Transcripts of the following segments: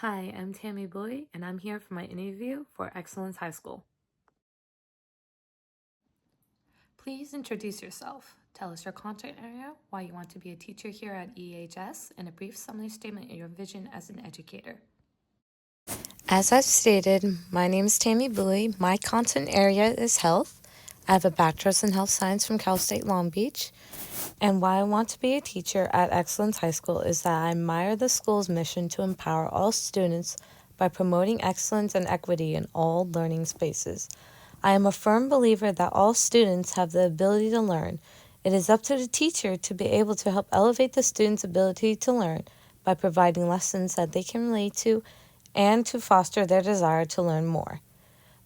Hi, I'm Tammy Boy, and I'm here for my interview for Excellence High School. Please introduce yourself. Tell us your content area, why you want to be a teacher here at EHS, and a brief summary statement of your vision as an educator. As I've stated, my name is Tammy Bowie. My content area is health. I have a bachelor's in health science from Cal State Long Beach. And why I want to be a teacher at Excellence High School is that I admire the school's mission to empower all students by promoting excellence and equity in all learning spaces. I am a firm believer that all students have the ability to learn. It is up to the teacher to be able to help elevate the student's ability to learn by providing lessons that they can relate to and to foster their desire to learn more.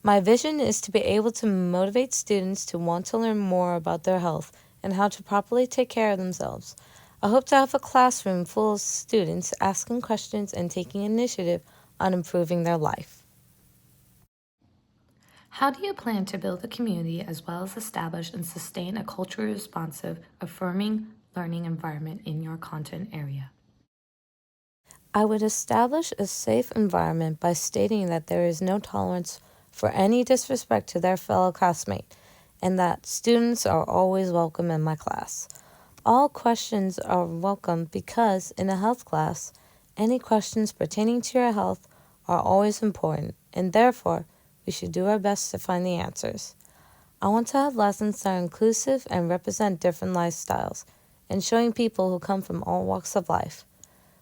My vision is to be able to motivate students to want to learn more about their health and how to properly take care of themselves. I hope to have a classroom full of students asking questions and taking initiative on improving their life. How do you plan to build a community as well as establish and sustain a culturally responsive, affirming learning environment in your content area? I would establish a safe environment by stating that there is no tolerance for any disrespect to their fellow classmate and that students are always welcome in my class. All questions are welcome because in a health class, any questions pertaining to your health are always important, and therefore, we should do our best to find the answers. I want to have lessons that are inclusive and represent different lifestyles, and showing people who come from all walks of life.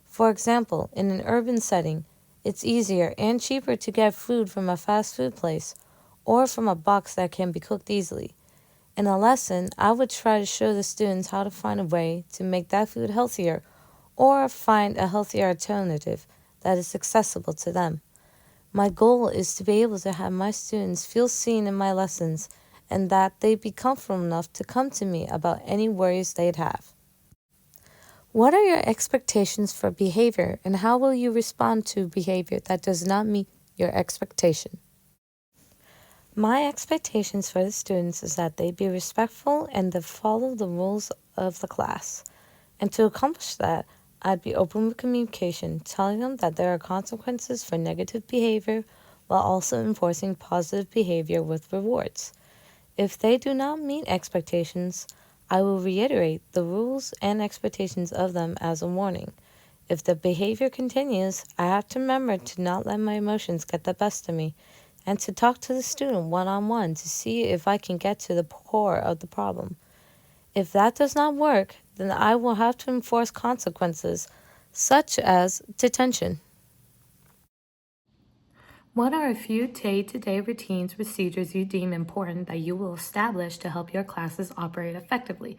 For example, in an urban setting, it's easier and cheaper to get food from a fast food place or from a box that can be cooked easily. In a lesson, I would try to show the students how to find a way to make that food healthier or find a healthier alternative that is accessible to them. My goal is to be able to have my students feel seen in my lessons and that they be comfortable enough to come to me about any worries they'd have. What are your expectations for behavior and how will you respond to behavior that does not meet your expectation? My expectations for the students is that they be respectful and to follow the rules of the class. And to accomplish that, I'd be open with communication, telling them that there are consequences for negative behavior while also enforcing positive behavior with rewards. If they do not meet expectations, I will reiterate the rules and expectations of them as a warning. If the behavior continues, I have to remember to not let my emotions get the best of me and to talk to the student one-on-one to see if I can get to the core of the problem. If that does not work, then I will have to enforce consequences such as detention. What are a few day-to-day routines, procedures you deem important that you will establish to help your classes operate effectively?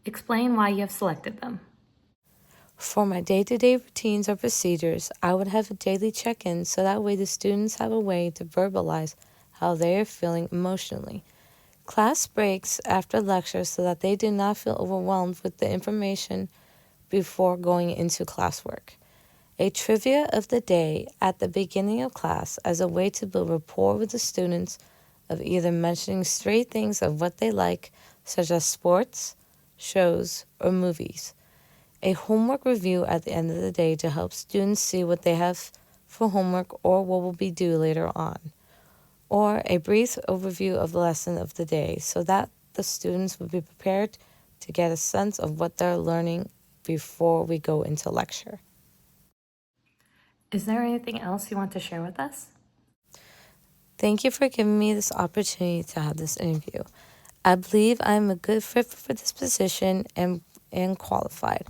Explain why you have selected them. For my day-to-day routines or procedures, I would have a daily check-in so that way the students have a way to verbalize how they are feeling emotionally. Class breaks after lectures so that they do not feel overwhelmed with the information before going into classwork. A trivia of the day at the beginning of class as a way to build rapport with the students of either mentioning straight things of what they like, such as sports, shows, or movies. A homework review at the end of the day to help students see what they have for homework or what will be due later on. Or a brief overview of the lesson of the day so that the students will be prepared to get a sense of what they're learning before we go into lecture. Is there anything else you want to share with us? Thank you for giving me this opportunity to have this interview. I believe I'm a good fit for this position and qualified.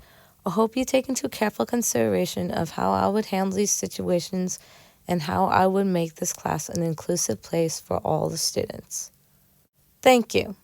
I hope you take into careful consideration of how I would handle these situations and how I would make this class an inclusive place for all the students. Thank you.